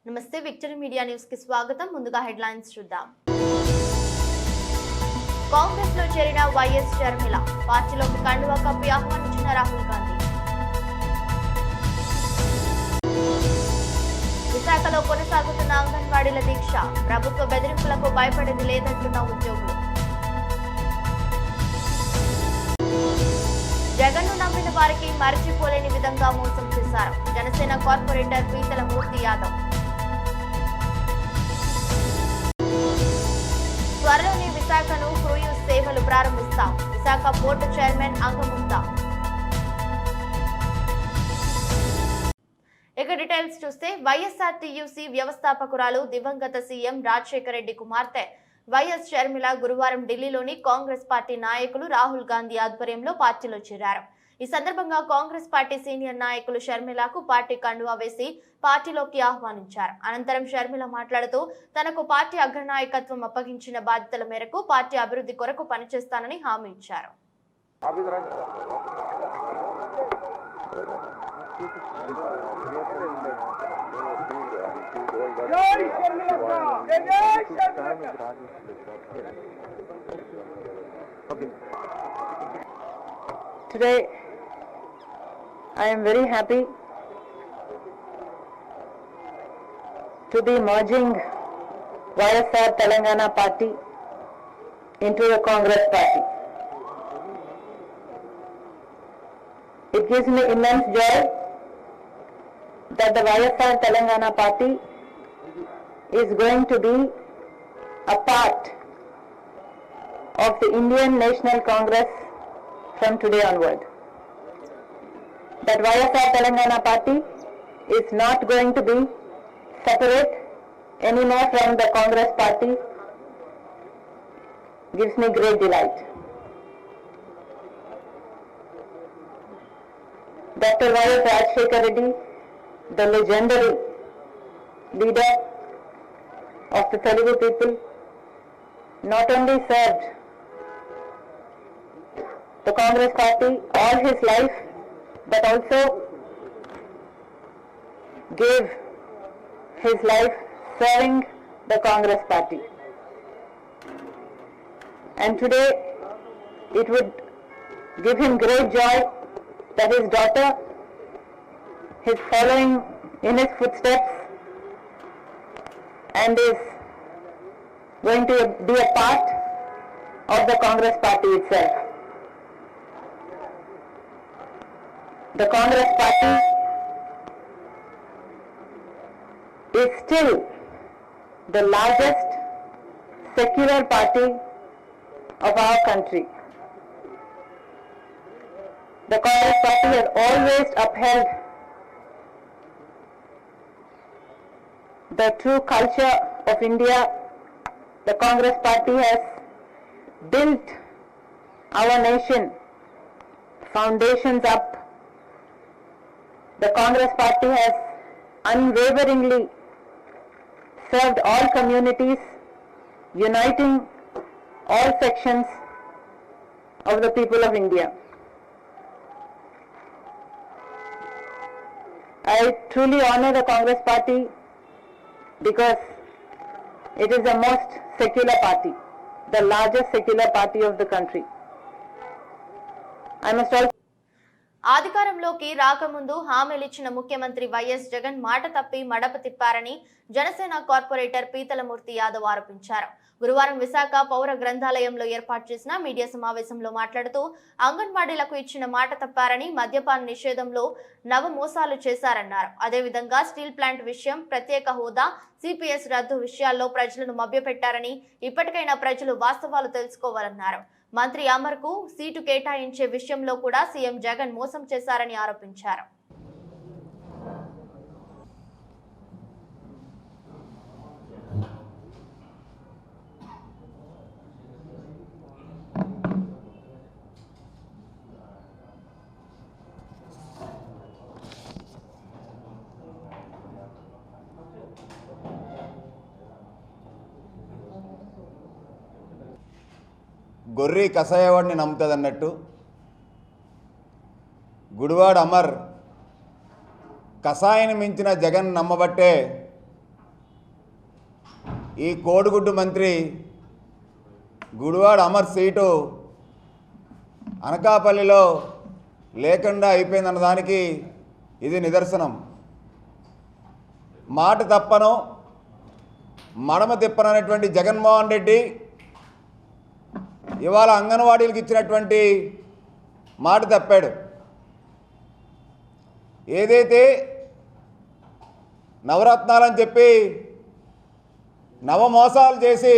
నమస్తే victory media news కి స్వాగతం. ముందుగా హెడ్లైన్స్ చూద్దాం. కాంగ్రెస్ లో చేరిన వైఎస్ షర్మిల పార్టీలోకి కండువా కప్పి ఆహ్వానించిన రాహుల్ గాంధీ. విశాఖలో కొనసాగుతున్న అంగన్వాడీల దీక్ష, ప్రభుత్వ బెదిరింపులకు భయపడేది లేదంటున్న ఉద్యోగులు. జగన్ను నమ్మిన వారికి మరచిపోలేని విధంగా మోసం చేశారు జనసేన కార్పొరేటర్ పీతల మూర్తి యాదవ్. త్వరలోనే విశాఖను క్రూయిజ్ సేవలు ప్రారంభిస్తాం, విశాఖ పోర్టు చైర్మన్ అంగముక్త. ఇక డీటెయిల్స్ చూస్తే వైఎస్ఆర్టీయూసీ వ్యవస్థాపకురాలు దివంగత సీఎం రాజశేఖర రెడ్డి కుమార్తె వైఎస్ షర్మిల గురువారం ఢిల్లీలోని కాంగ్రెస్ పార్టీ నాయకులు రాహుల్ గాంధీ ఆధ్వర్యంలో పార్టీలో చేరారు. ఈ సందర్భంగా కాంగ్రెస్ పార్టీ సీనియర్ నాయకులు షర్మిలకు పార్టీ కండువా వేసి పార్టీలోకి ఆహ్వానించారు. అనంతరం షర్మిల మాట్లాడుతూ తనకు పార్టీ అగ్రనాయకత్వం అప్పగించిన బాధ్యతల మేరకు పార్టీ అభివృద్ధి కొరకు పనిచేస్తానని హామీ ఇచ్చారు. Today, I am very happy to be merging YSR Telangana Party into the Congress Party. It gives me immense joy that the YSR Telangana Party is going to be a part of the Indian National Congress from today onward. That YSR Telangana Party is not going to be separate anymore from the Congress Party gives me great delight. Dr. Y.S. Rajshekar Reddy, the legendary leader of the Telugu people, not only served the Congress Party all his life, but also gave his life serving the Congress Party. And today it would give him great joy that his daughter is following in his footsteps and is going to be a part of the Congress Party itself. The Congress Party is still the largest secular party of our country. The Congress Party has always upheld the true culture of India. The Congress Party has built our nation foundations up. The Congress Party has unwaveringly served all communities, uniting all sections of the people of India. I truly honor the Congress Party because it is the most secular party, the largest secular party of the country. I must also అధికారంలోకి రాకముందు హామీలిచ్చిన ముఖ్యమంత్రి YS Jagan మాట తప్పి మడప తిప్పారని Janasena corporator Peethala Murthy Yadav ఆరోపించారు. గురువారం విశాఖ పౌర గ్రంథాలయంలో ఏర్పాటు చేసిన మీడియా సమావేశంలో మాట్లాడుతూ అంగన్వాడీలకు ఇచ్చిన మాట తప్పారని, మద్యపాన నిషేధంలో నవ మోసాలు చేశారన్నారు. అదేవిధంగా స్టీల్ ప్లాంట్ విషయం, ప్రత్యేక హోదా, సిపిఎస్ రద్దు విషయాల్లో ప్రజలను మభ్యపెట్టారని, ఇప్పటికైనా ప్రజలు వాస్తవాలు తెలుసుకోవాలన్నారు. మంత్రి అమర్కు సీటు కేటాయించే విషయంలో కూడా సీఎం జగన్ మోసం చేశారని ఆరోపించారు. గొర్రె కసాయవాడిని నమ్ముతుంది అన్నట్టు గుడివాడ అమర్ కసాయిని మించిన జగన్ నమ్మబట్టే ఈ కోడిగుడ్డు మంత్రి గుడివాడ అమర్ సీటు అనకాపల్లిలో లేకుండా అయిపోయిందన్న దానికి ఇది నిదర్శనం. మాట తప్పను మడమ తిప్పననేటువంటి జగన్మోహన్ రెడ్డి ఇవాళ అంగన్వాడీలకు ఇచ్చినటువంటి మాట తప్పాడు. ఏదైతే నవరత్నాలని చెప్పి నవమోసాలు చేసి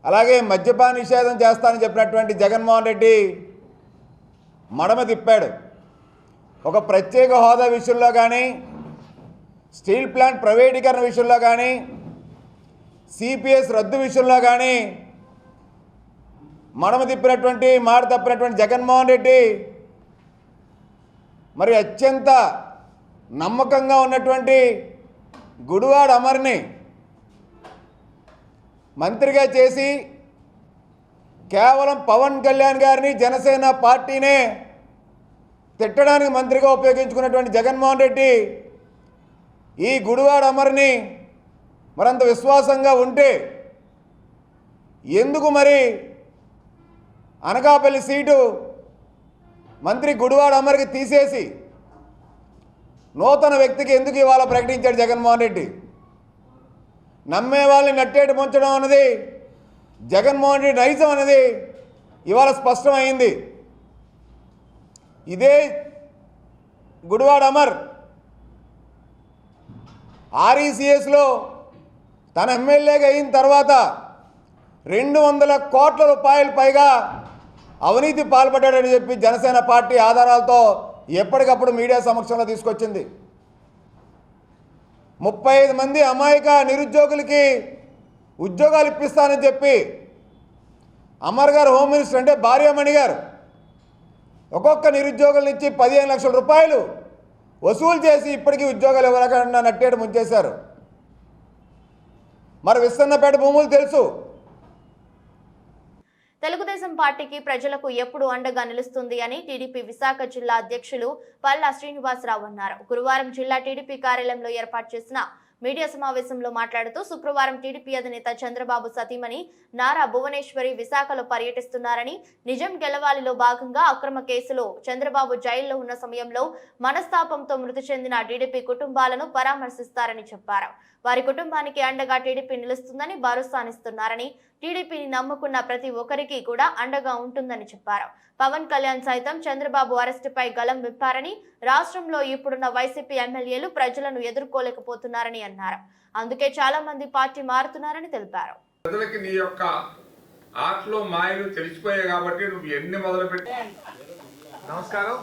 అలాగే మద్యపాన నిషేధం చేస్తానని చెప్పినటువంటి జగన్మోహన్ రెడ్డి మడమ తిప్పాడు. ఒక ప్రత్యేక హోదా విషయంలో కానీ, స్టీల్ ప్లాంట్ ప్రైవేటీకరణ విషయంలో కానీ, సిపిఎస్ రద్దు విషయంలో కానీ మడమ తిప్పినటువంటి మాట తప్పినటువంటి జగన్మోహన్ రెడ్డి మరి అత్యంత నమ్మకంగా ఉన్నటువంటి గుడివాడ అమర్ని మంత్రిగా చేసి కేవలం పవన్ కళ్యాణ్ గారిని జనసేన పార్టీనే తిట్టడానికి మంత్రిగా ఉపయోగించుకున్నటువంటి జగన్మోహన్ రెడ్డి ఈ గుడివాడ అమర్ని మరంత విశ్వాసంగా ఉంటే ఎందుకు మరి అనకాపల్లి సీటు మంత్రి గుడివాడ అమర్కి తీసేసి నూతన వ్యక్తికి ఎందుకు ఇవాళ ప్రకటించాడు జగన్మోహన్ రెడ్డి? నమ్మే వాళ్ళని నట్టేటి ముంచడం అన్నది జగన్మోహన్ రెడ్డి నైజం అనేది ఇవాళ స్పష్టమైంది. ఇదే గుడివాడ అమర్ ఆర్ఈసిఎస్లో తన ఎమ్మెల్యేగా అయిన తర్వాత 200 కోట్ల రూపాయలు పైగా అవినీతి పాల్పడ్డాడని చెప్పి జనసేన పార్టీ ఆధారాలతో ఎప్పటికప్పుడు మీడియా సమక్షంలో తీసుకొచ్చింది. 35 మంది అమాయక నిరుద్యోగులకి ఉద్యోగాలు ఇప్పిస్తానని చెప్పి అమర్ గారు హోమ్ మినిస్టర్ అంటే భార్యామణి గారు ఒక్కొక్క నిరుద్యోగుల నుంచి 15 లక్షల రూపాయలు వసూలు చేసి ఇప్పటికీ ఉద్యోగాలు ఇవ్వలేకుండా నట్టేడు ముంచేశారు. మరి విస్తన్నపేట భూములు తెలుసు. తెలుగుదేశం పార్టీకి ప్రజలకు ఎప్పుడు అండగా నిలుస్తుంది అని టీడీపీ విశాఖ జిల్లా అధ్యక్షులు పల్లా శ్రీనివాసరావు అన్నారు. గురువారం జిల్లా టీడీపీ కార్యాలయంలో ఏర్పాటు చేసిన మీడియా సమావేశంలో మాట్లాడుతూ శుక్రవారం టీడీపీ అధినేత చంద్రబాబు సతీమణి నారా భువనేశ్వరి విశాఖలో పర్యటిస్తున్నారని, నిజం గెలవాలిలో భాగంగా అక్రమ కేసులో చంద్రబాబు జైల్లో ఉన్న సమయంలో మనస్తాపంతో మృతి చెందిన టీడీపీ కుటుంబాలను పరామర్శిస్తారని చెప్పారు. వారి కుటుంబానికి అండగా టీడీపీ నిలుస్తుందని భరోసానిస్తున్నారని, టీడీపీని నమ్ముకున్న ప్రతి ఒక్కరికి కూడా అండగా ఉంటుందని చెప్పారు. పవన్ కళ్యాణ్ సైతం చంద్రబాబు అరెస్టుపై గలం విప్పారని, రాష్ట్రంలో ఇప్పుడున్న వైసీపీ ఎమ్మెల్యేలు ప్రజలను ఎదుర్కోలేకపోతున్నారని అన్నారు. అందుకే చాలా మంది పార్టీ మారుతున్నారని తెలిపారు. ప్రజలకి నీ యొక్క ఆటలో మాయలు తెలిసిపోయాయి కాబట్టి నువ్వు ఎన్ని మొదలుపెట్టి. నమస్కారం.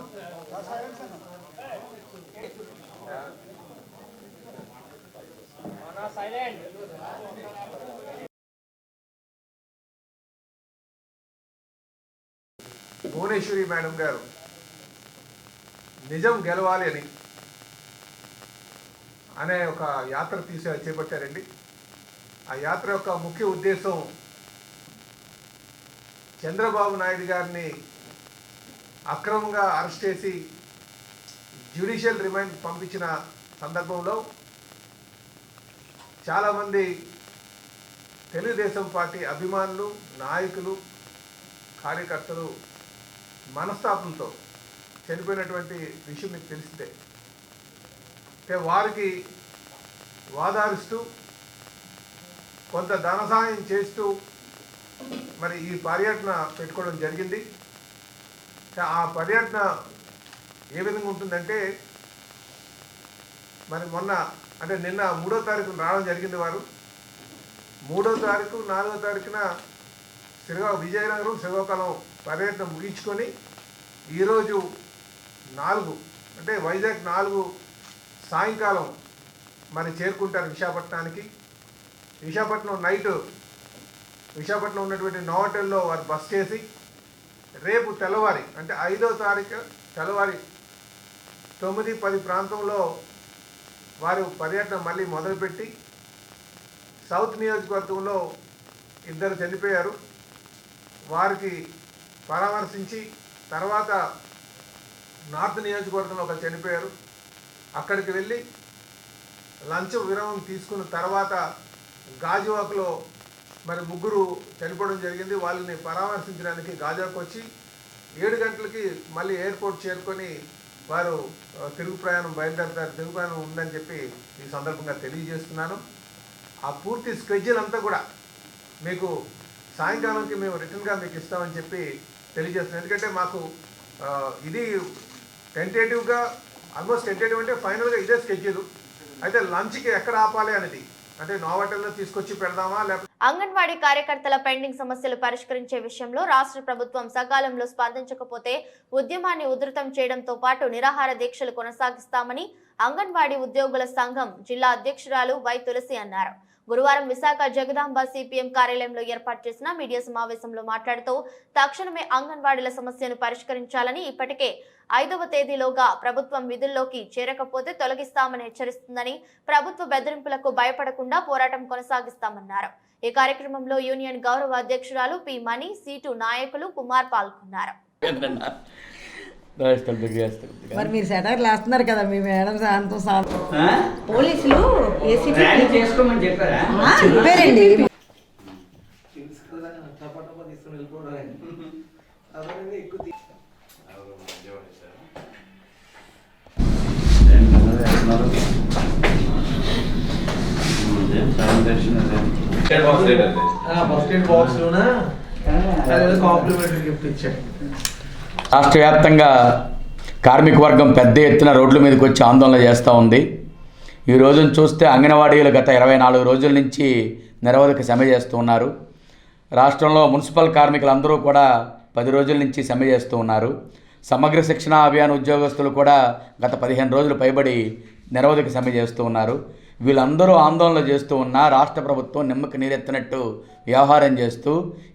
భువనేశ్వరి మేడం గారు నిజం గెలవాలి అని అనే ఒక యాత్ర చేపట్టారండి. ఆ యాత్ర యొక్క ముఖ్య ఉద్దేశం చంద్రబాబు నాయుడు గారిని అక్రమంగా అరెస్ట్ చేసి జ్యుడిషియల్ రిమాండ్ పంపించిన సందర్భంలో చాలామంది తెలుగుదేశం పార్టీ అభిమానులు, నాయకులు, కార్యకర్తలు మనస్తాపంతో చనిపోయినటువంటి విషయం మీకు తెలిసిందే. వారికి వాదారుస్తూ కొంత ధన సహాయం చేస్తూ మరి ఈ పర్యటన పెట్టుకోవడం జరిగింది. ఆ పర్యటన ఏ విధంగా ఉంటుందంటే, మరి మొన్న అంటే నిన్న 3వ తారీఖున రావడం జరిగింది. వారు 3వ తారీఖు 4వ తారీఖున విజయనగరం శ్రీకాకుళం పర్యటన ముగించుకొని ఈరోజు 4 అంటే వైజాగ్ 4 సాయంకాలం మరి చేరుకుంటారు విశాఖపట్నానికి. విశాఖపట్నం నైట్ విశాఖపట్నం ఉన్నటువంటి నోవోటెల్లో వారు బస్ చేసి రేపు తెల్లవారి అంటే 5వ తారీఖు తెల్లవారి 9-10 ప్రాంతంలో వారు పర్యటన మళ్ళీ మొదలుపెట్టి సౌత్ నియోజకవర్గంలో 2 చనిపోయారు. వారికి పరామర్శించి తర్వాత నార్త్ నియోజకవర్గంలో 1 చనిపోయారు. అక్కడికి వెళ్ళి లంచ్ విరామం తీసుకున్న తర్వాత గాజువాకలో మరి ముగ్గురు చనిపోవడం జరిగింది. వాళ్ళని పరామర్శించడానికి గాజువాకు వచ్చి 7 గంటలకి మళ్ళీ ఎయిర్పోర్ట్ చేరుకొని వారు తిరుగు ప్రయాణం బయలుదేరుతారు. తిరుగు ప్రయాణం ఉందని చెప్పి ఈ సందర్భంగా తెలియజేస్తున్నాను. ఆ పూర్తి స్కెడ్యూల్ అంతా కూడా మీకు సాయంకాలంకి మేము రిటర్న్గా మీకు ఇస్తామని చెప్పి తెలియజేస్తున్నాం. ఎందుకంటే మాకు ఇది టెంటేటివ్గా ఆల్మోస్ట్ టెంటేటివ్ అంటే ఫైనల్గా ఇదే స్కెడ్యూల్. అయితే లంచ్కి ఎక్కడ ఆపాలి అనేది అంటే నోవాటెల్లో తీసుకొచ్చి పెడదామా లేకపోతే అంగన్వాడీ కార్యకర్తల పెండింగ్ సమస్యలు పరిష్కరించే విషయంలో రాష్ట్ర ప్రభుత్వం సకాలంలో స్పందించకపోతే ఉద్యమాన్ని ఉధృతం చేయడంతో పాటు నిరాహార దీక్షలు కొనసాగిస్తామని అంగన్వాడీ ఉద్యోగుల సంఘం జిల్లా అధ్యక్షురాలు వై తులసి అన్నారు. గురువారం విశాఖ జగదాంబ సిపిఎం కార్యాలయంలో ఏర్పాటు చేసిన మీడియా సమావేశంలో మాట్లాడుతూ తక్షణమే అంగన్వాడీల సమస్యను పరిష్కరించాలని, ఇప్పటికే 5వ తేదీలోగా ప్రభుత్వం విధుల్లోకి చేరకపోతే తొలగిస్తామని హెచ్చరిస్తుందని, ప్రభుత్వ బెదిరింపులకు భయపడకుండా పోరాటం కొనసాగిస్తామన్నారు. ఈ కార్యక్రమంలో యూనియన్ గౌరవ అధ్యక్షురాలు పి మణి, సీటు నాయకులు కుమార్ పాల్గొన్నారు. మరి మీరు సెటర్లు వేస్తున్నారు కదా మీ మేడం శాంతం పోలీసులు చేసుకోమని చెప్పారండి. రాష్ట్ర వ్యాప్తంగా కార్మిక వర్గం పెద్ద ఎత్తున రోడ్ల మీదకి వచ్చి ఆందోళన చేస్తూ ఉంది. ఈ రోజును చూస్తే అంగన్వాడీలు గత 24 రోజుల నుంచి నిరవధిక సమ్మె చేస్తూ ఉన్నారు. రాష్ట్రంలో మున్సిపల్ కార్మికులందరూ కూడా 10 రోజుల నుంచి సమ్మె చేస్తూ ఉన్నారు. సమగ్ర శిక్షణ అభియాన్ ఉద్యోగస్తులు కూడా గత 15 రోజులు పైబడి నిరవధిక సమ్మె చేస్తూ ఉన్నారు. వీళ్ళందరూ ఆందోళన చేస్తూ ఉన్నా రాష్ట్ర ప్రభుత్వం నిమ్మకి నీరెత్తినట్టు వ్యవహారం చేస్తూ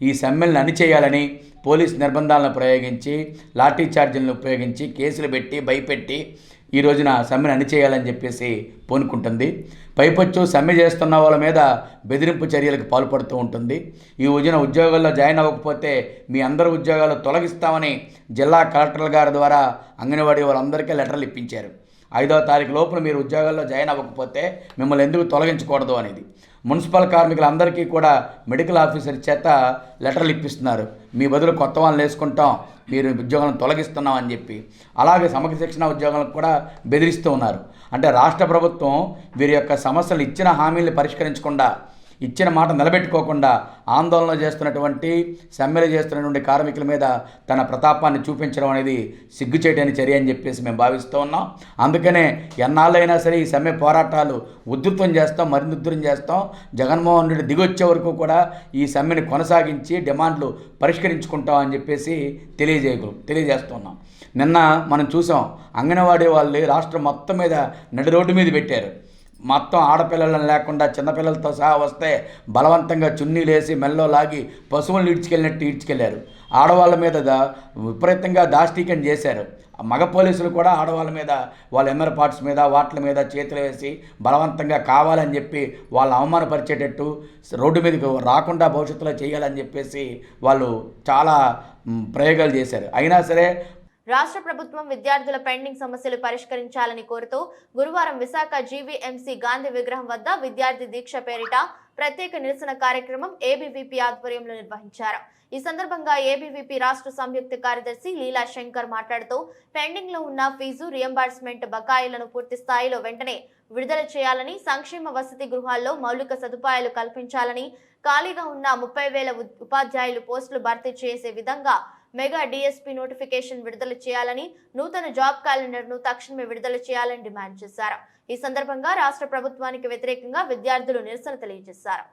ఈ సమ్మెలను అణిచేయాలని పోలీస్ నిర్బంధాలను ప్రయోగించి, లాఠీ చార్జీలను ఉపయోగించి, కేసులు పెట్టి భయపెట్టి ఈ రోజున సమ్మెను అణిచేయాలని చెప్పేసి పూనుకుంటుంది. పైపొచ్చు సమ్మె చేస్తున్న వాళ్ళ మీద బెదిరింపు చర్యలకు పాల్పడుతూ ఉంటుంది. ఈ రోజున ఉద్యోగాల్లో జాయిన్ అవ్వకపోతే మీ అందరి ఉద్యోగాలు తొలగిస్తామని జిల్లా కలెక్టర్ల గారి ద్వారా అంగన్వాడీ వాళ్ళందరికీ లెటర్లు ఇప్పించారు. 5వ తారీఖు లోపల మీరు ఉద్యోగాల్లో జాయిన్ అవ్వకపోతే మిమ్మల్ని ఎందుకు తొలగించకూడదు అనేది. మున్సిపల్ కార్మికులందరికీ కూడా మెడికల్ ఆఫీసర్ చేత లెటర్లు ఇప్పిస్తున్నారు. మీ బదులు కొత్త వాళ్ళని వేసుకుంటాం, మీరు ఉద్యోగాలను తొలగిస్తున్నాం అని చెప్పి. అలాగే సమగ్ర శిక్షణ ఉద్యోగాలకు కూడా బెదిరిస్తూ ఉన్నారు. అంటే రాష్ట్ర ప్రభుత్వం వీరి యొక్క సమస్యలు ఇచ్చిన హామీలను పరిష్కరించకుండా, ఇచ్చిన మాట నిలబెట్టుకోకుండా ఆందోళన చేస్తున్నటువంటి, సమ్మెలు చేస్తున్నటువంటి కార్మికుల మీద తన ప్రతాపాన్ని చూపించడం అనేది సిగ్గుచేటని చర్య అని చెప్పేసి మేము భావిస్తూ ఉన్నాం. అందుకనే ఎన్నాళ్ళైనా సరే ఈ సమ్మె పోరాటాలు ఉధృతం చేస్తాం, మరింత ఉధృతం చేస్తాం. జగన్మోహన్ రెడ్డి దిగొచ్చే వరకు కూడా ఈ సమ్మెని కొనసాగించి డిమాండ్లు పరిష్కరించుకుంటాం అని చెప్పేసి తెలియజేస్తున్నాం. నిన్న మనం చూసాం, అంగన్వాడీ వాళ్ళు రాష్ట్రం మొత్తం మీద నడి రోడ్డు మీద పెట్టారు. మొత్తం ఆడపిల్లలను లేకుండా చిన్నపిల్లలతో సహా వస్తే బలవంతంగా చున్నీలేసి మెల్లో లాగి పశువులను ఈడ్చుకెళ్ళినట్టు ఈడ్చుకెళ్ళారు. ఆడవాళ్ళ మీద విపరీతంగా దాష్టీకం చేశారు. మగ పోలీసులు కూడా ఆడవాళ్ళ మీద, వాళ్ళ ఎన్నర్ పార్ట్స్ మీద, వాటి మీద చేతులు వేసి బలవంతంగా కావాలని చెప్పి వాళ్ళని అవమానపరిచేటట్టు, రోడ్డు మీదకి రాకుండా భవిష్యత్తులో చేయాలని చెప్పేసి వాళ్ళు చాలా ప్రయోగాలు చేశారు. అయినా సరే రాష్ట్ర ప్రభుత్వం విద్యార్థుల పెండింగ్ సమస్యలు పరిష్కరించాలని కోరుతూ గురువారం విశాఖ జీవీఎంసీ గాంధీ విగ్రహం వద్ద విద్యార్థి దీక్ష పేరిట ప్రత్యేక నిరసన కార్యక్రమం ఏబీవీపీ ఆధ్వర్యంలో నిర్వహించారు. ఈ సందర్భంగా ఏబీవీపీ రాష్ట్ర సంయుక్త కార్యదర్శి లీలా శంకర్ మాట్లాడుతూ పెండింగ్ లో ఉన్న ఫీజు రియంబర్స్మెంట్ బకాయిలను పూర్తి స్థాయిలో వెంటనే విడుదల చేయాలని, సంక్షేమ వసతి గృహాల్లో మౌలిక సదుపాయాలు కల్పించాలని, ఖాళీగా ఉన్న 30,000 ఉపాధ్యాయులు పోస్టులు భర్తీ చేసే విధంగా మెగా డిఎస్పీ నోటిఫికేషన్ విడుదల చేయాలని, నూతన జాబ్ క్యాలెండర్ను తక్షణమే విడుదల చేయాలని డిమాండ్ చేశారు. ఈ సందర్భంగా రాష్ట్ర ప్రభుత్వానికి వ్యతిరేకంగా విద్యార్థులు నిరసన తెలియజేశారు.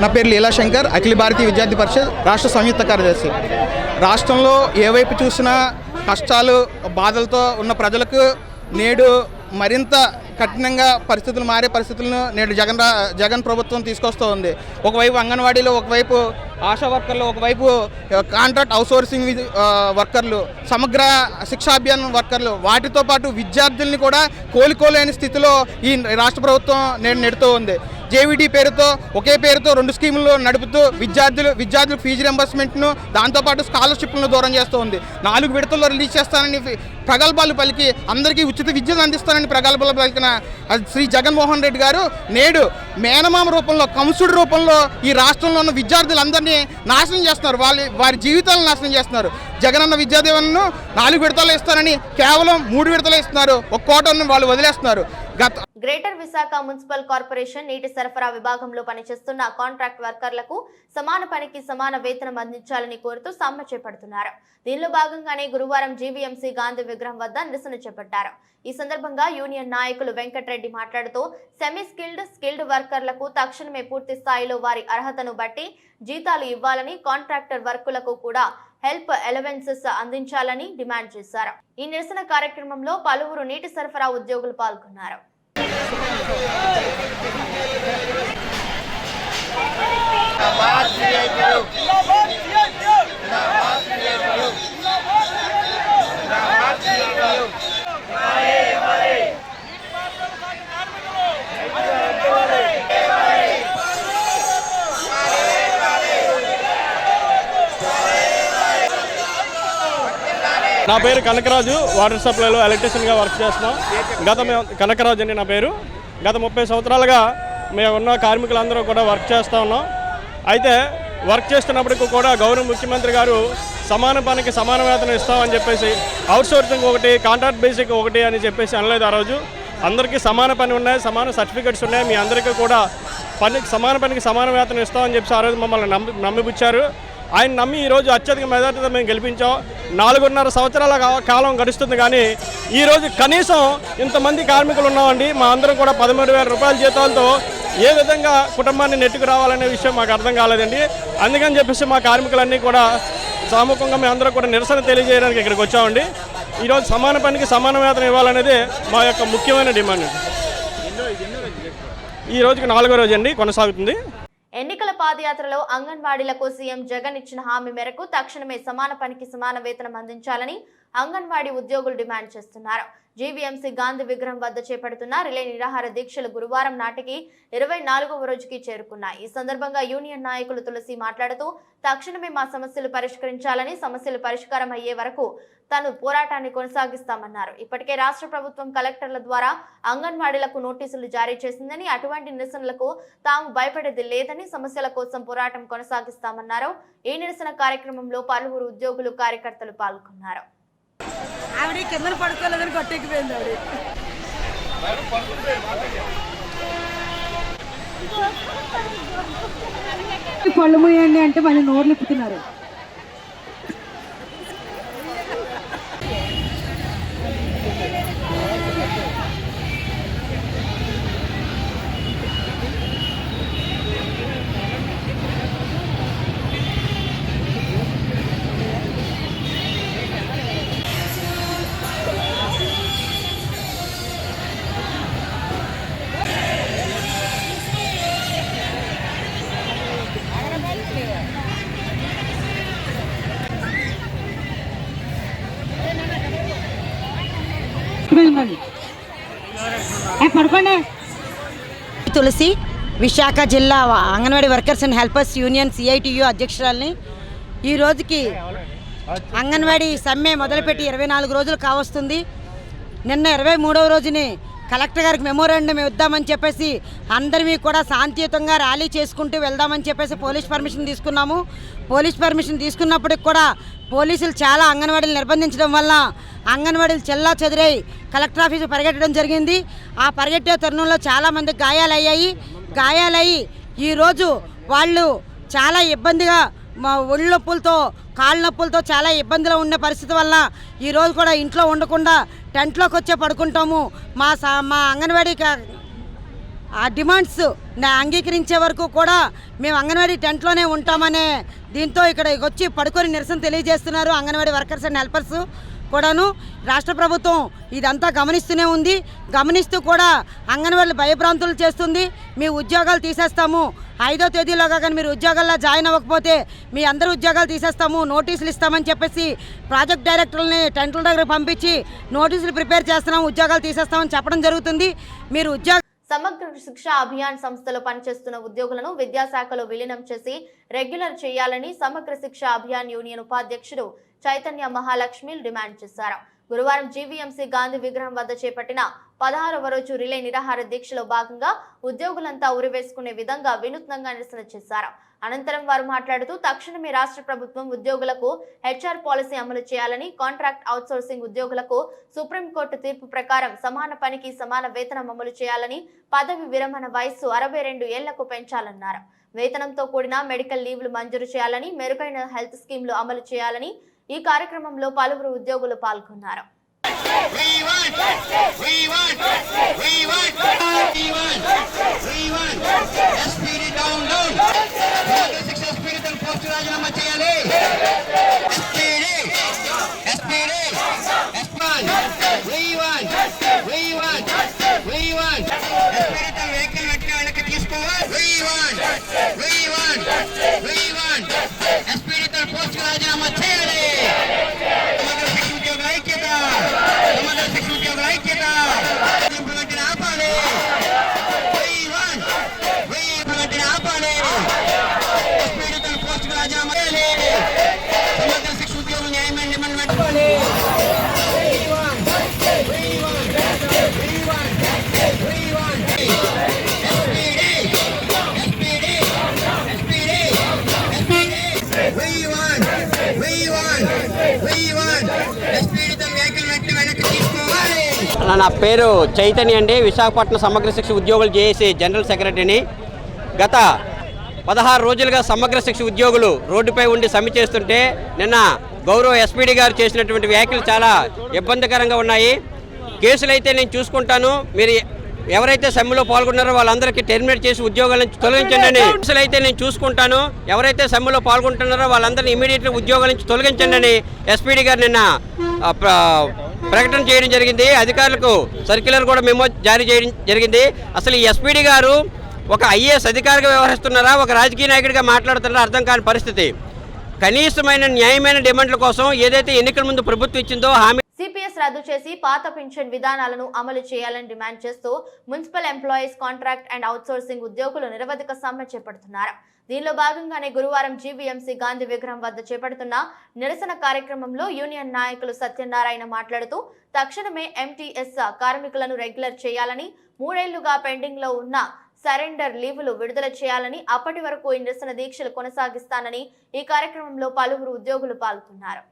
నా పేరు లీలా శంకర్, అఖిల భారతీయ విద్యార్థి పరిషత్ రాష్ట్ర సంయుక్త కార్యదర్శి. రాష్ట్రంలో ఏ వైపు చూసినా కష్టాలు, బాధలతో ఉన్న ప్రజలకు నేడు మరింత కఠినంగా పరిస్థితులు మారే పరిస్థితులను నేడు జగన్ ప్రభుత్వం తీసుకొస్తూ ఉంది. ఒకవైపు అంగన్వాడీలో, ఒకవైపు ఆశా వర్కర్లు, ఒకవైపు కాంట్రాక్ట్ అవుట్సోర్సింగ్ వర్కర్లు, సమగ్ర శిక్షాభియాన్ వర్కర్లు, వాటితో పాటు విద్యార్థుల్ని కూడా కోలుకోలేని స్థితిలో ఈ రాష్ట్ర ప్రభుత్వం నేడు నెడుతూ ఉంది. జేవిడి పేరుతో ఒకే పేరుతో 2 స్కీములు నడుపుతూ విద్యార్థులు ఫీజు రింబర్స్మెంట్ను, దాంతోపాటు స్కాలర్షిప్లను దూరం చేస్తూ ఉంది. 4 విడతల్లో రిలీజ్ చేస్తానని ప్రగల్భాలు పలికి అందరికీ ఉచిత విద్యను అందిస్తానని ప్రగల్భాలు పలికిన శ్రీ జగన్మోహన్ రెడ్డి గారు నేడు మేనమామ రూపంలో, కంసుడి రూపంలో ఈ రాష్ట్రంలో ఉన్న విద్యార్థులందరినీ నాశనం చేస్తున్నారు. వారి జీవితాలను నాశనం చేస్తున్నారు. జగనన్న విద్యాదీవెనను 4 విడతలు ఇస్తారని కేవలం 3 విడతలు ఇస్తున్నారు. 1 కోటను వాళ్ళు వదిలేస్తున్నారు. గ్రేటర్ విశాఖ మున్సిపల్ కార్పొరేషన్ నీటి సరఫరా విభాగంలో పనిచేస్తున్న కాంట్రాక్ట్ వర్కర్లకు సమాన పనికి సమాన వేతనం అందించాలని కోరుతూ సమ్మె చేపడుతున్నారు. దీనిలో భాగంగానే గురువారం జీవీఎంసీ గాంధీ విగ్రహం వద్ద నిరసన చేపట్టారు. ఈ సందర్భంగా యూనియన్ నాయకులు వెంకటరెడ్డి మాట్లాడుతూ సెమీ స్కిల్డ్ వర్కర్లకు తక్షణమే పూర్తి స్థాయిలో వారి అర్హతను బట్టి జీతాలు ఇవ్వాలని, కాంట్రాక్టర్ వర్కులకు కూడా హెల్ప్ అలవెన్సెస్ అందించాలని డిమాండ్ చేశారు. ఈ నిరసన కార్యక్రమంలో పలువురు నీటి సరఫరా ఉద్యోగులు పాల్గొన్నారు. నా పేరు కనకరాజు, వాటర్ సప్లైలో ఎలక్ట్రీషియన్గా వర్క్ చేస్తున్నాం. కనకరాజు అండి నా పేరు. గత 30 సంవత్సరాలుగా మేము ఉన్న కార్మికులందరూ కూడా వర్క్ చేస్తూ ఉన్నాం. అయితే వర్క్ చేస్తున్నప్పటికీ కూడా గౌరవ ముఖ్యమంత్రి గారు సమాన పనికి సమాన వేతనం ఇస్తామని చెప్పేసి, అవుట్సోర్సింగ్ ఒకటి, కాంట్రాక్ట్ బేసిక్ ఒకటి అని చెప్పేసి అనలేదు. ఆ రోజు అందరికీ సమాన పని ఉన్నాయి, సమాన సర్టిఫికెట్స్ ఉన్నాయి, మీ అందరికీ కూడా సమాన పనికి సమాన వేతనం ఇస్తామని చెప్పేసి ఆ రోజు మమ్మల్ని నమ్మిపుచ్చారు. ఆయన నమ్మి ఈరోజు అత్యధిక మెజార్టీతో మేము గెలిపించాం. 4.5 సంవత్సరాల కాలం గడుస్తుంది, కానీ ఈరోజు కనీసం ఇంతమంది కార్మికులు ఉన్నామండి. మా అందరం కూడా 13,000 రూపాయల జీతాలతో ఏ విధంగా కుటుంబాన్ని నెట్టుకు రావాలనే విషయం మాకు అర్థం కాలేదండి. అందుకని చెప్పేసి మా కార్మికులన్నీ కూడా సామూహికంగా మేము అందరూ కూడా నిరసన తెలియజేయడానికి ఇక్కడికి వచ్చామండి. ఈరోజు సమాన పనికి సమాన వేతనం ఇవ్వాలనేది మా యొక్క ముఖ్యమైన డిమాండ్. ఈ రోజుకి 4వ రోజు అండి, కొనసాగుతుంది. ఎన్నికల పాదయాత్రలో అంగన్వాడీలకు సీఎం జగన్ ఇచ్చిన హామీ మేరకు తక్షణమే సమాన పనికి సమాన వేతనం అందించాలని అంగన్వాడీ ఉద్యోగులు డిమాండ్ చేస్తున్నారు. జీవీఎంసీ గాంధీ విగ్రహం వద్ద చేపడుతున్న రిలే నిరాహార దీక్షలు గురువారం నాటికి 24వ రోజుకి చేరుకున్నాయి. ఈ సందర్భంగా యూనియన్ నాయకులు తులసి మాట్లాడుతూ తక్షణమే మా సమస్యలు పరిష్కరించాలని, సమస్యలు పరిష్కారం అయ్యే వరకు తాను పోరాటాన్ని కొనసాగిస్తామన్నారు. ఇప్పటికే రాష్ట్ర ప్రభుత్వం కలెక్టర్ల ద్వారా అంగన్వాడీలకు నోటీసులు జారీ చేసిందని, అటువంటి నిరసనలకు తాము భయపడేది లేదని, సమస్యల కోసం పోరాటం కొనసాగిస్తామన్నారు. ఈ నిరసన కార్యక్రమంలో పలువురు ఉద్యోగులు, కార్యకర్తలు పాల్గొన్నారు. కింద పడుకోలేదని కొట్టెక్కిపోయింది. పళ్ళు మూయండి అంటే మళ్ళీ నోర్లు ఇప్పుతున్నారు. తులసి, విశాఖ జిల్లా anganwadi workers and helpers union CITU అధ్యక్షురాలని. ఈ రోజుకి అంగన్వాడీ సమ్మె మొదలుపెట్టి 24 రోజులు కావస్తుంది. నిన్న 23వ రోజుని కలెక్టర్ గారికి మెమోరాండం ఇద్దామని చెప్పేసి అందరినీ కూడా శాంతియుతంగా ర్యాలీ చేసుకుంటూ వెళ్దామని చెప్పేసి పోలీస్ పర్మిషన్ తీసుకున్నాము. పోలీస్ పర్మిషన్ తీసుకున్నప్పటికి కూడా పోలీసులు చాలా అంగన్వాడీలు నిర్బంధించడం వల్ల అంగన్వాడీలు చెల్లా చెదిరై కలెక్టర్ ఆఫీసు పరిగెట్టడం జరిగింది. ఆ పరిగెట్టే తరుణంలో చాలామంది గాయాలయ్యి ఈరోజు వాళ్ళు చాలా ఇబ్బందిగా ఒళ్ళు నొప్పులతో, కాళ్ళ నొప్పులతో చాలా ఇబ్బందిలో ఉన్న పరిస్థితి వల్ల ఈరోజు కూడా ఇంట్లో ఉండకుండా టెంట్లోకి వచ్చే పడుకుంటాము. మా అంగన్వాడీ ఆ డిమాండ్స్ అంగీకరించే వరకు కూడా మేము అంగన్వాడీ టెంట్లోనే ఉంటామనే దీంతో ఇక్కడ వచ్చి పడుకొని నిరసన తెలియజేస్తున్నారు అంగన్వాడీ వర్కర్స్ అండ్ హెల్పర్స్. కూడాను రాష్ట్ర ప్రభుత్వం ఇదంతా గమనిస్తూనే ఉంది. గమనిస్తూ కూడా అంగన్వాడీలు భయభ్రాంతులు చేస్తుంది. మీ ఉద్యోగాలు తీసేస్తాము, 5వ తేదీలోగా కానీ మీరు ఉద్యోగాల్లో జాయిన్ అవ్వకపోతే మీ అందరూ ఉద్యోగాలు తీసేస్తాము, నోటీసులు ఇస్తామని చెప్పేసి ప్రాజెక్ట్ డైరెక్టర్లని టెంట్ల దగ్గర పంపించి నోటీసులు ప్రిపేర్ చేస్తున్నాము, ఉద్యోగాలు తీసేస్తామని చెప్పడం జరుగుతుంది. మీరు సమగ్ర శిక్ష అభియాన్ సంస్థలో పనిచేస్తున్న ఉద్యోగులను విద్యాశాఖలో విలీనం చేసి రెగ్యులర్ చేయాలని సమగ్ర శిక్ష అభియాన్ యూనియన్ ఉపాధ్యక్షుడు చైతన్య మహాలక్ష్మి డిమాండ్ చేశారు. గురువారం జీవీఎంసీ గాంధీ విగ్రహం వద్ద చేపట్టిన 16వ రోజు రిలే నిరాహార దీక్షలో భాగంగా ఉద్యోగులంతా ఉరివేసుకునే విధంగా వినూత్నంగా నిరసన చేశారు. అనంతరం వారు మాట్లాడుతూ తక్షణమే రాష్ట్ర ప్రభుత్వం ఉద్యోగులకు హెచ్ఆర్ పాలసీ అమలు చేయాలని, కాంట్రాక్ట్ అవుట్సోర్సింగ్ ఉద్యోగులకు సుప్రీంకోర్టు తీర్పు ప్రకారం సమాన పనికి సమాన వేతనం అమలు చేయాలని, పదవి విరమణ వయస్సు 62 ఏళ్లకు పెంచాలన్నారు. వేతనంతో కూడిన మెడికల్ లీవ్లు మంజూరు చేయాలని, మెరుగైన హెల్త్ స్కీమ్లు అమలు చేయాలని ఈ కార్యక్రమంలో పలువురు ఉద్యోగులు పాల్గొన్నారు. నా పేరు చైతన్య అండి. విశాఖపట్నం సమగ్ర శిక్ష ఉద్యోగులు జేఏసీ జనరల్ సెక్రటరీని. గత 16 రోజులుగా సమగ్ర శిక్ష ఉద్యోగులు రోడ్డుపై ఉండి సమ్మె చేస్తుంటే నిన్న గౌరవ ఎస్పీడీ గారు చేసినటువంటి వ్యాఖ్యలు చాలా ఇబ్బందికరంగా ఉన్నాయి. కేసులు అయితే నేను చూసుకుంటాను, మీరు ఎవరైతే సమ్మెలో పాల్గొన్నారో వాళ్ళందరికీ టెర్మినేట్ చేసి ఉద్యోగాల నుంచి తొలగించండి. కేసులు అయితే నేను చూసుకుంటాను, ఎవరైతే సమ్మెలో పాల్గొంటున్నారో వాళ్ళందరినీ ఇమీడియట్గా ఉద్యోగాల నుంచి తొలగించండి అని ఎస్పీడీ గారు నిన్న ప్రకటన చేయడం జరిగింది. అధికారులకు సర్క్యులర్ కూడా మెమో జారీ చేయడం జరిగింది. అసలు ఈ ఎస్పీడీ గారు ఒక ఐఏఎస్ అధికారిగా వ్యవహరిస్తున్నారా, ఒక రాజకీయ నాయకుడిగా మాట్లాడుతున్నారా అర్థం కాని పరిస్థితి. కనీసమైన న్యాయమైన డిమాండ్ల కోసం ఏదైతే ఎన్నికల ముందు ప్రభుత్వం ఇచ్చిందో హామీ సిపిఎస్ రద్దు చేసి పాత పెన్షన్ విధానాలను అమలు చేయాలని డిమాండ్ చేస్తూ municipal employees, contract and outsourcing ఉద్యోగులు నిరవధిక సమ్మె చేపడుతున్నారు. దీనిలో భాగంగానే గురువారం జీవీఎంసీ గాంధీ విగ్రహం వద్ద చేపడుతున్న నిరసన కార్యక్రమంలో యూనియన్ నాయకులు సత్యనారాయణ మాట్లాడుతూ తక్షణమే ఎంటీఎస్ కార్మికులను రెగ్యులర్ చేయాలని, 3 ఏళ్లుగా పెండింగ్ లో ఉన్న సరెండర్ లీవులు విడుదల చేయాలని, అప్పటి వరకు ఈ నిరసన దీక్షలు కొనసాగిస్తానని ఈ కార్యక్రమంలో పలువురు ఉద్యోగులు పాల్గొన్నారు.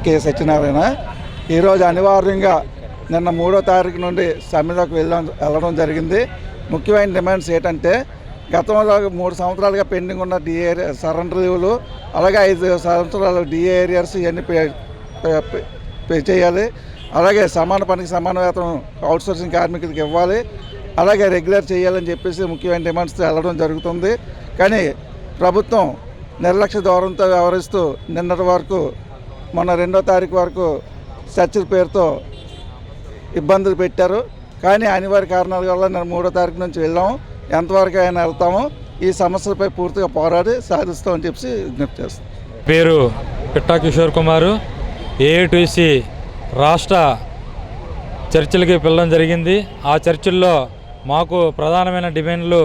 కె సత్యనారాయణ. ఈరోజు అనివార్యంగా నిన్న 3వ తారీఖు నుండి సమ్మెలోకి వెళ్ళడం జరిగింది. ముఖ్యమైన డిమాండ్స్ ఏంటంటే గతంలో 3 సంవత్సరాలుగా పెండింగ్ ఉన్న డిఏ సరెండర్ లీవులు, అలాగే 5 సంవత్సరాలు డిఏ ఏరియర్స్ ఇవన్నీ పే చేయాలి. అలాగే సమాన పనికి సమాన వేతనం అవుట్సోర్సింగ్ కార్మికులకు ఇవ్వాలి, అలాగే రెగ్యులర్ చేయాలని చెప్పేసి ముఖ్యమైన డిమాండ్స్ వెళ్ళడం జరుగుతుంది. కానీ ప్రభుత్వం నిర్లక్ష్య ధోరణితో వ్యవహరిస్తూ నిన్నటి వరకు, మొన్న 2వ తారీఖు వరకు చర్చల పేరుతో ఇబ్బందులు పెట్టారు. కానీ అనివార్య కారణాల వల్ల నేను 3వ తారీఖు నుంచి వెళ్ళాము. ఎంతవరకు అయినా వెళ్తాము, ఈ సమస్యలపై పూర్తిగా పోరాడి సాధిస్తామని చెప్పి విజ్ఞప్తి చేస్తాం. పేరు పిట్టా కిషోర్ కుమారు. ఏఐటీసీ రాష్ట్ర చర్చలకి పిలవడం జరిగింది. ఆ చర్చల్లో మాకు ప్రధానమైన డిమాండ్లు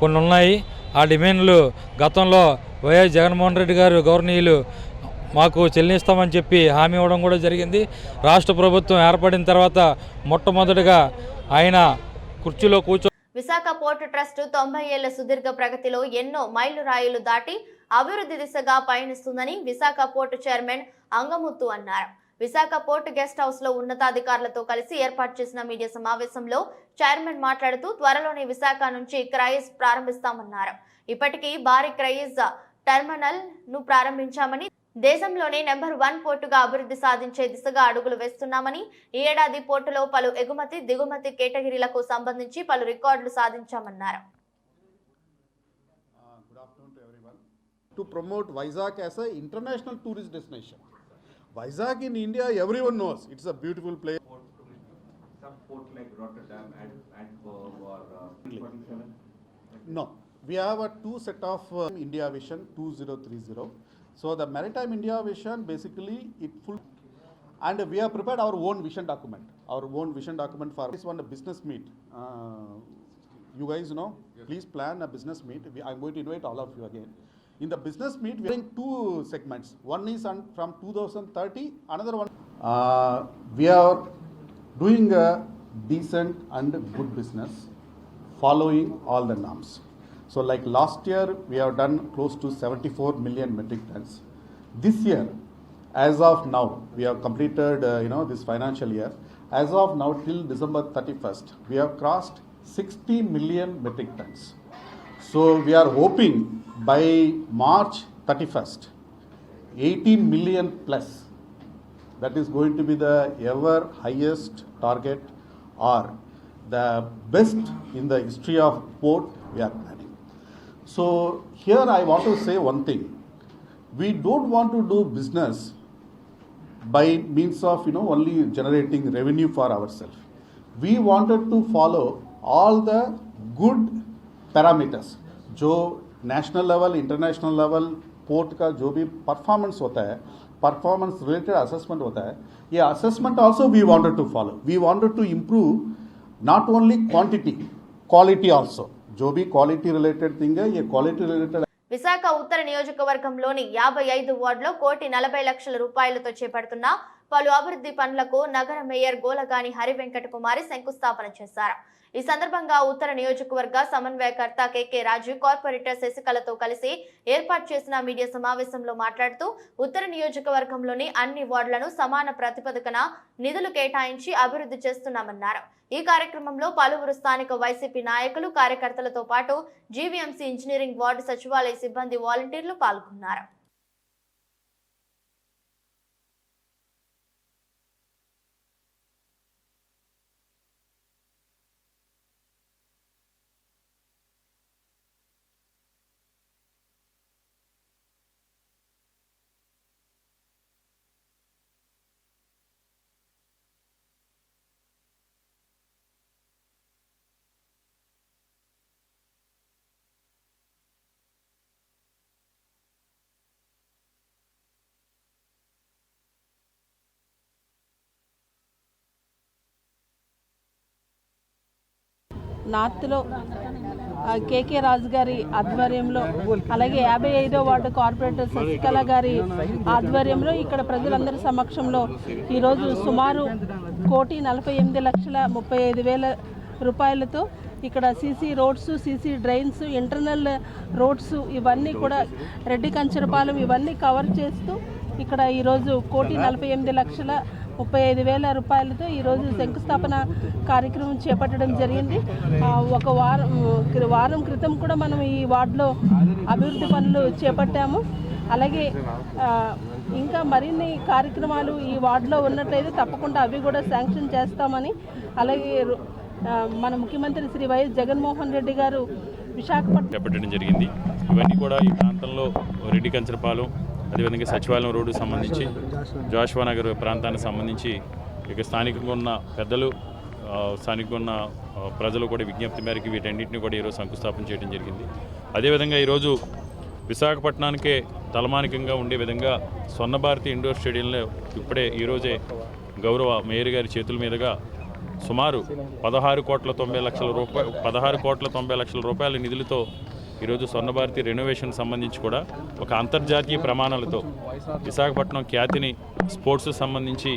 కొన్ని ఉన్నాయి. ఆ డిమాండ్లు గతంలో వైఎస్ జగన్మోహన్ రెడ్డి గారు గవర్నీయులు మాకు చెల్లిస్తామని చెప్పి హామీ ఇవ్వడం కూడా జరిగింది. రాష్ట్ర ప్రభుత్వం ఏర్పడిన తర్వాత మొట్టమొదటిగా ఆయన కుర్చీలో విశాఖ పోర్టు ట్రస్ట్ 90 ఏళ్ల సుదీర్ఘ ప్రగతిలో ఎన్నో మైలురాయిలు దాటి అభివృద్ధి దిశగా పయనిస్తుందని విశాఖ పోర్టు చైర్మన్ అంగముత్తు అన్నారు. విశాఖ పోర్టు గెస్ట్ హౌస్ లో ఉన్నతాధికారులతో కలిసి ఏర్పాటు చేసిన మీడియా సమావేశంలో చైర్మన్ మాట్లాడుతూ త్వరలోనే విశాఖ నుంచి క్రయిజ్ ప్రారంభిస్తామన్నారు. ఇప్పటికీ భారీ క్రయిజ్ టెర్మినల్ ను ప్రారంభించామని, దేశంలోనే నెంబర్ 1 పోర్టుగా అభివృద్ధి సాధించే దిశగా అడుగులు వేస్తున్నామని, ఈ ఏడాది పోర్టులో పలు ఎగుమతి దిగుమతి కేటగిరీలకు సంబంధించి పలు రికార్డులు సాధించామన్నారు. To promote Vizag as an international tourist destination. Vizag in India, everyone knows it's a beautiful place. Some port like Rotterdam and Antwerp or No, we have a two set of India Vision 2030. So the Maritime India Vision basically it full, and we have prepared our own vision document. Our own vision document for this one, a business meet. You guys know, please plan a business meet. I'm going to invite all of you again. In the business meet, we are doing two segments. One is from 2030, another one. We are doing a decent and good business, following all the norms. So like last year, we have done close to 74 million metric tons. This year, as of now, we have completed, this financial year. As of now, till December 31st, we have crossed 60 million metric tons. So we are hoping by March 31st, 80 million plus. That is going to be the ever highest target or the best in the history of port we are planning. So here I want to say one thing. We don't want to do business by means of only generating revenue for ourselves. We wanted to follow all the good parameters जो national level international level port का जो भी performance होता है, performance related assessment होता है, ये assessment also we wanted to follow. We wanted to improve not only quantity, quality also. जो भी क्वालिटी रिलेटेड थिंग है, ये क्वालिटी रिलेटेड. విశాఖ ఉత్తర నియోజకవర్గంలోని 55 వార్డులో ₹1,40,00,000 చేపడుతున్న పలు అభివృద్ధి పనులకు నగర మేయర్ గోలగాని హరివెంకట కుమారి శంకుస్థాపన చేశారు. ఈ సందర్భంగా ఉత్తర నియోజకవర్గ సమన్వయకర్త కేకే రాజు, కార్పొరేటర్ శశికళతో కలిసి ఏర్పాటు చేసిన మీడియా సమావేశంలో మాట్లాడుతూ ఉత్తర నియోజకవర్గంలోని అన్ని వార్డులను సమాన ప్రతిపదికన నిధులు కేటాయించి అభివృద్ధి చేస్తున్నామన్నారు. ఈ కార్యక్రమంలో పలువురు స్థానిక వైసీపీ నాయకులు, కార్యకర్తలతో పాటు జీవీఎంసీ ఇంజనీరింగ్ వార్డు సచివాలయ సిబ్బంది, వాలంటీర్లు పాల్గొన్నారు. నార్త్లో కేకే రాజు గారి ఆధ్వర్యంలో, అలాగే 55వ వార్డు కార్పొరేటర్ శశికళ గారి ఆధ్వర్యంలో ఇక్కడ ప్రజలందరి సమక్షంలో ఈరోజు సుమారు ₹1,48,35,000 ఇక్కడ CC roads, CC drains, internal roads ఇవన్నీ కూడా రెడ్డి కంచరపాలెం ఇవన్నీ కవర్ చేస్తూ ఇక్కడ ఈరోజు ₹1,40,35,000 ఈరోజు శంకుస్థాపన కార్యక్రమం చేపట్టడం జరిగింది. ఒక వారం క్రితం కూడా మనం ఈ వార్డులో అభివృద్ధి పనులు చేపట్టాము. అలాగే ఇంకా మరిన్ని కార్యక్రమాలు ఈ వార్డులో ఉన్నట్లయితే తప్పకుండా అవి కూడా శాంక్షన్ చేస్తామని, అలాగే మన ముఖ్యమంత్రి శ్రీ వైఎస్ జగన్మోహన్ రెడ్డి గారు విశాఖపట్నం చేపట్టడం జరిగింది. ఇవన్నీ కూడా ఈ ప్రాంతంలో రెడ్డి కంచరపాలెం, అదేవిధంగా సచివాలయం రోడ్డుకు సంబంధించి, జాషువా నగర్ ప్రాంతానికి సంబంధించి ఇక స్థానికంగా ఉన్న పెద్దలు, స్థానికంగా ఉన్న ప్రజలు కూడా విజ్ఞప్తి మేరకు వీటన్నింటినీ కూడా ఈరోజు శంకుస్థాపన చేయడం జరిగింది. అదేవిధంగా ఈరోజు విశాఖపట్నానికే తలమానికంగా ఉండే విధంగా స్వర్ణభారతి ఇండోర్ స్టేడియంలో ఇప్పుడే ఈరోజే గౌరవ మేయర్ గారి చేతుల మీదుగా సుమారు 16,90,00,000 రూపాయల నిధులతో ఈరోజు స్వర్ణభారతి రెనోవేషన్ సంబంధించి కూడా ఒక అంతర్జాతీయ ప్రమాణాలతో విశాఖపట్నం ఖ్యాతిని స్పోర్ట్స్ సంబంధించి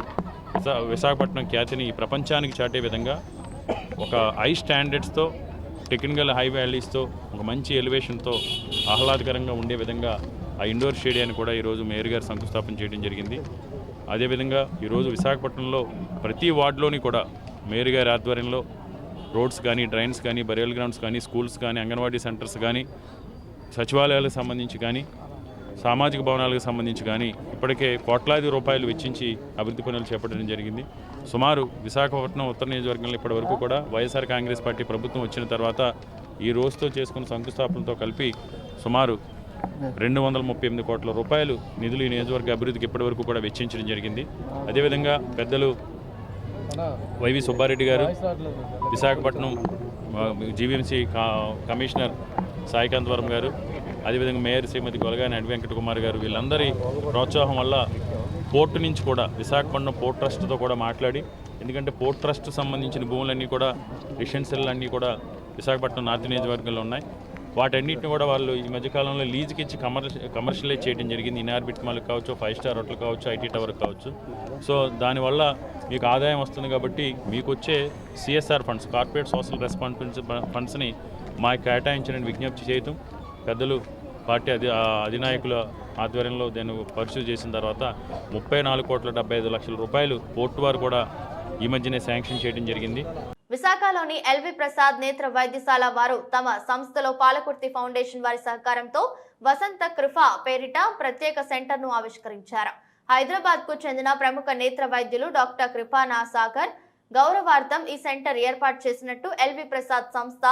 విశాఖపట్నం ఖ్యాతిని ప్రపంచానికి చాటే విధంగా ఒక హై స్టాండర్డ్స్తో టెక్నికల్ హై వాల్యూస్తో ఒక మంచి ఎలివేషన్తో ఆహ్లాదకరంగా ఉండే విధంగా ఆ ఇండోర్ స్టేడియాన్ని కూడా ఈరోజు మేయర్ గారు శంకుస్థాపన చేయడం జరిగింది. అదేవిధంగా ఈరోజు విశాఖపట్నంలో ప్రతి వార్డులోని కూడా మేయర్ గారి ఆధ్వర్యంలో రోడ్స్ కానీ, డ్రైన్స్ కానీ, బరియల్ గ్రౌండ్స్ కానీ, స్కూల్స్ కానీ, అంగన్వాడీ సెంటర్స్ కానీ, సచివాలయాలకు సంబంధించి కానీ, సామాజిక భవనాలకు సంబంధించి కానీ ఇప్పటికే కోట్లాది రూపాయలు వెచ్చించి అభివృద్ధి పనులు చేపట్టడం జరిగింది. సుమారు విశాఖపట్నం ఉత్తర నియోజకవర్గంలో ఇప్పటి వరకు కూడా వైఎస్ఆర్ కాంగ్రెస్ పార్టీ ప్రభుత్వం వచ్చిన తర్వాత ఈ రోజుతో చేసుకున్న శంకుస్థాపనతో కలిపి సుమారు 238 కోట్ల రూపాయలు నిధులు ఈ నియోజకవర్గ అభివృద్ధికి ఇప్పటివరకు కూడా వెచ్చించడం జరిగింది. అదేవిధంగా పెద్దలు వైవి సుబ్బారెడ్డి గారు, విశాఖపట్నం జీవీఎంసీ కమిషనర్ సాయికాంతవరం గారు, అదేవిధంగా మేయర్ శ్రీమతి గొలగాని అడ్వి వెంకట కుమార్ గారు, వీళ్ళందరి ప్రోత్సాహం వల్ల పోర్టు నుంచి కూడా విశాఖపట్నం పోర్ట్ ట్రస్ట్తో కూడా మాట్లాడి, ఎందుకంటే పోర్ట్ ట్రస్ట్ సంబంధించిన భూములన్నీ కూడా రెసిడెన్షియల్ అన్నీ కూడా విశాఖపట్నం నార్త్ నియోజకవర్గంలో ఉన్నాయి. వాటన్నిటిని కూడా వాళ్ళు ఈ మధ్యకాలంలో లీజుకి ఇచ్చి కమర్షియలైజ్ చేయడం జరిగింది. ఇన్ఆర్బిట్ మాల్ కావచ్చు, 5 స్టార్ హోటల్ కావచ్చు, ఐటీ టవర్ కావచ్చు. సో దానివల్ల మీకు ఆదాయం వస్తుంది కాబట్టి మీకు వచ్చే CSR funds, corporate social responsibility ఫండ్స్ని మాకు కేటాయించడానికి విజ్ఞప్తి చేయటం, పెద్దలు పార్టీ అధినాయకుల ఆధ్వర్యంలో దాన్ని పరిశీలి చేసిన తర్వాత 34,75,00,000 రూపాయలు పోర్టు వారు కూడా ఈ మధ్యనే శాంక్షన్ చేయడం జరిగింది. విశాఖలోని ఎల్వి ప్రసాద్ నేత్ర వైద్యశాల వారు తమ సంస్థలో పాలకుర్తి ఫౌండేషన్ వారి సహకారంతో వసంత కృప పేరిట ప్రత్యేక సెంటర్ను ఆవిష్కరించారు. హైదరాబాద్ కు చెందిన ప్రముఖ నేత్ర వైద్యులు డాక్టర్ కృపానా సాగర్ గౌరవార్థం ఈ సెంటర్ ఏర్పాటు చేసినట్టు ఎల్వి ప్రసాద్ సంస్థ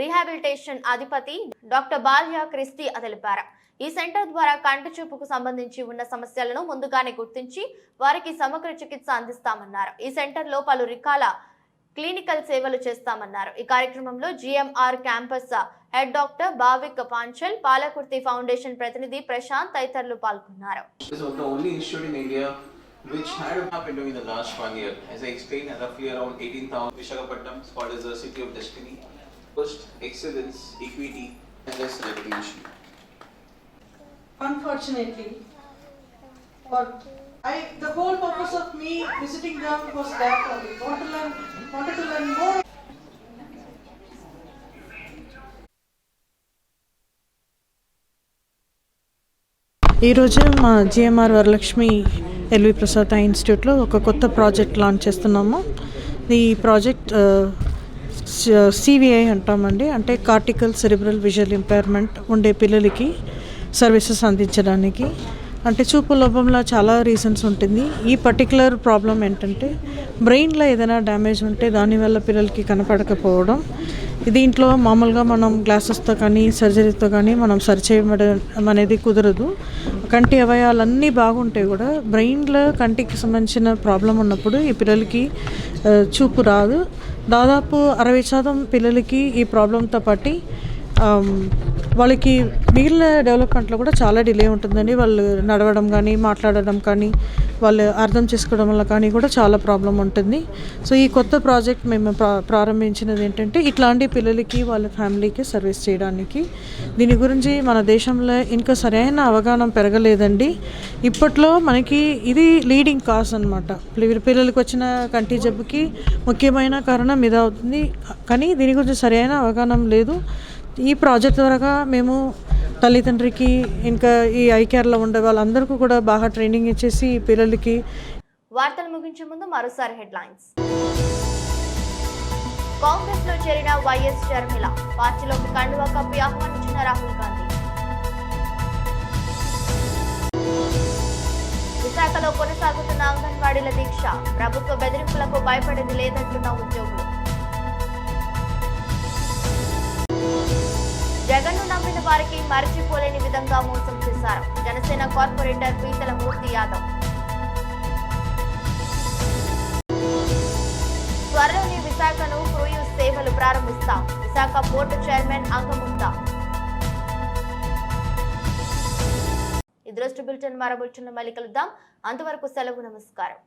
రీహాబిలిటేషన్ అధిపతి డాక్టర్ బాల్యా క్రిస్టి తెలిపారు. ఈ సెంటర్ ద్వారా కంటి చూపుకు సంబంధించి ఉన్న సమస్యలను ముందుగానే గుర్తించి వారికి సమగ్ర చికిత్స అందిస్తామన్నారు. ఈ సెంటర్ లో పలు రకాల క్లినికల్ సేవలు చేస్తామన్నారు. ఈ కార్యక్రమంలో GMR campus head doctor Bhavik Panchal, Palakurthi foundation ప్రతినిధి ప్రశాంత్ తదితరులు పాల్గొన్నారు. Which had been doing in the last 1 year. As I explained, roughly around 18,000. Visakhapatnam is called as the city of destiny. First, excellence, equity, and less recognition. Unfortunately, the whole purpose of me visiting them was that I wanted to learn more. ఈరోజు మా GMR Varalakshmi LV Prasad eye ఇన్స్టిట్యూట్లో ఒక కొత్త project launch చేస్తున్నాము. ఈ project సివిఐ అంటామండి, అంటే cortical cerebral visual impairment ఉండే పిల్లలకి సర్వీసెస్ అందించడానికి. అంటే చూపు లోపంలో చాలా రీజన్స్ ఉంటుంది. ఈ పర్టికులర్ ప్రాబ్లం ఏంటంటే బ్రెయిన్లో ఏదైనా డ్యామేజ్ ఉంటే దానివల్ల పిల్లలకి కనపడకపోవడం. దీంట్లో మామూలుగా మనం గ్లాసెస్తో కానీ సర్జరీతో కానీ మనం సరి చేయడం అనేది కుదరదు. కంటి అవయవాలన్నీ బాగుంటాయి కూడా బ్రెయిన్లో కంటికి సంబంధించిన ప్రాబ్లం ఉన్నప్పుడు ఈ పిల్లలకి చూపు రాదు. దాదాపు 60% పిల్లలకి ఈ ప్రాబ్లంతో పాటు వాళ్ళకి మిగిలిన డెవలప్మెంట్లో కూడా చాలా డిలే ఉంటుందండి. వాళ్ళు నడవడం కానీ, మాట్లాడడం కానీ, వాళ్ళు అర్థం చేసుకోవడం వల్ల కానీ కూడా చాలా ప్రాబ్లం ఉంటుంది. సో ఈ కొత్త ప్రాజెక్ట్ మేము ప్రారంభించినది ఏంటంటే ఇట్లాంటి పిల్లలకి వాళ్ళ ఫ్యామిలీకి సర్వీస్ చేయడానికి. దీని గురించి మన దేశంలో ఇంకా సరైన అవగాహన పెరగలేదండి. ఇప్పట్లో మనకి ఇది లీడింగ్ కాజ్ అనమాట. పిల్లలకి వచ్చిన కంటి జబ్బుకి ముఖ్యమైన కారణం ఇది అవుతుంది. కానీ దీని గురించి సరైన అవగాహన లేదు. ఈ ప్రాజెక్ట్ ద్వారా మేము తల్లిదండ్రికి ఇంకా ఈ ఐకేర్లో ఉండే వాళ్ళందరికీ కూడా బాగా ట్రైనింగ్ ఇచ్చేసి పిల్లలకి. వార్తలు ముగించే ముందు మరోసారి హెడ్లైన్స్. కాంగ్రెస్ లో చేరిన వైఎస్ షర్మిల, పార్టీలోకి కండువా కప్పి ఆహ్వానించిన రాహుల్ గాంధీ. విశాఖలో కొనసాగుతున్న అంగన్వాడీల దీక్ష, ప్రభుత్వ బెదిరింపులకు భయపడేది లేదంటున్న ఉద్యోగులు. జగన్ను నమ్మిన వారికి మరిచిపోలేని విధంగా మోసం చేశారు జనసేన కార్పొరేటర్ పీతల మూర్తి యాదవ్. త్వరలోనే విశాఖను క్రూయిజ్ సేవలు ప్రారంభిస్తాం, విశాఖ పోర్టు చైర్మన్ అంగముందా. ఈ దృష్టి బులెటిన్ మరో బులెటిన్లో మళ్ళీ కలుద్దాం. అంతవరకు సెలవు, నమస్కారం.